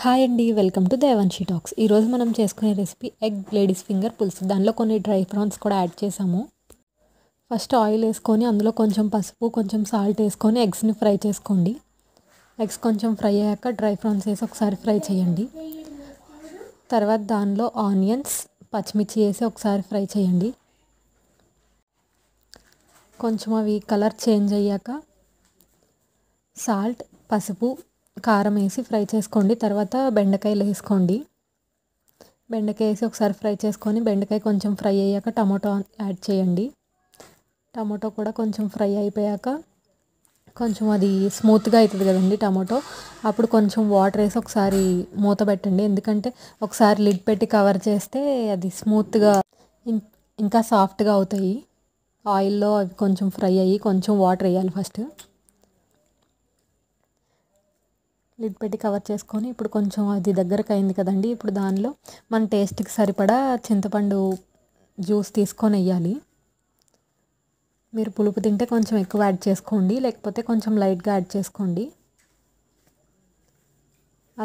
Hi అండి, welcome to Devanshi talks. ఈరోజు మనం చేసుకునే రెసిపీ ఎగ్ లేడీస్ ఫింగర్ పులుసు. దానిలో కొన్ని డ్రై ఫ్రాన్స్ కూడా యాడ్ చేసాము. ఫస్ట్ ఆయిల్ వేసుకొని అందులో కొంచెం పసుపు, కొంచెం సాల్ట్ వేసుకొని ఎగ్స్ని ఫ్రై చేసుకోండి. ఎగ్స్ కొంచెం ఫ్రై అయ్యాక డ్రై ఫ్రాన్స్ వేసి ఒకసారి ఫ్రై చేయండి. తర్వాత దానిలో ఆనియన్స్, పచ్చిమిర్చి వేసి ఒకసారి ఫ్రై చేయండి. కొంచెం అవి కలర్ చేంజ్ అయ్యాక సాల్ట్, పసుపు, కారం వేసి ఫ్రై చేసుకోండి. తర్వాత బెండకాయలు వేసుకోండి. బెండకాయ వేసి ఒకసారి ఫ్రై చేసుకొని బెండకాయ కొంచెం ఫ్రై అయ్యాక టమాటో యాడ్ చేయండి. టమాటో కూడా కొంచెం ఫ్రై అయిపోయాక కొంచెం అది స్మూత్గా అవుతుంది కదండి టమాటో, అప్పుడు కొంచెం వాటర్ వేసి ఒకసారి మూత పెట్టండి. ఎందుకంటే ఒకసారి లిడ్ పెట్టి కవర్ చేస్తే అది స్మూత్గా ఇంకా సాఫ్ట్గా అవుతాయి. ఆయిల్లో అవి కొంచెం ఫ్రై అయ్యి కొంచెం వాటర్ వేయాలి. ఫస్ట్ లిడ్ పెట్టి కవర్ చేసుకొని ఇప్పుడు కొంచెం అది దగ్గరకు అయింది కదండి. ఇప్పుడు దానిలో మన టేస్ట్కి సరిపడా చింతపండు జ్యూస్ తీసుకొని వేయాలి. మీరు పులుపు తింటే కొంచెం ఎక్కువ యాడ్ చేసుకోండి, లేకపోతే కొంచెం లైట్గా యాడ్ చేసుకోండి.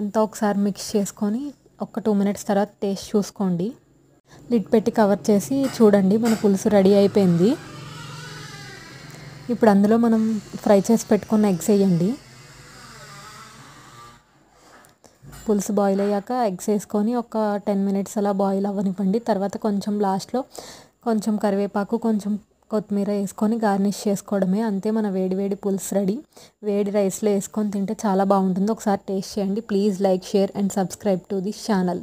అంతా ఒకసారి మిక్స్ చేసుకొని ఒక 2 మినిట్స్ తర్వాత టేస్ట్ చూసుకోండి. లిడ్ పెట్టి కవర్ చేసి చూడండి, మన పులుసు రెడీ అయిపోయింది. ఇప్పుడు అందులో మనం ఫ్రై చేసి పెట్టుకున్న ఎగ్స్ వేయండి. పులుసు బాయిల్ అయ్యాక ఎగ్స్ వేసుకొని ఒక 10 మినిట్స్ అలా బాయిల్ అవ్వనివ్వండి. తర్వాత కొంచెం లాస్ట్లో కొంచెం కరివేపాకు, కొంచెం కొత్తిమీర వేసుకొని గార్నిష్ చేసుకోవడమే. అంతే, మన వేడి వేడి పులుసు రెడీ. వేడి రైస్లో వేసుకొని తింటే చాలా బాగుంటుంది. ఒకసారి టేస్ట్ చేయండి. Please like, share and subscribe to this channel.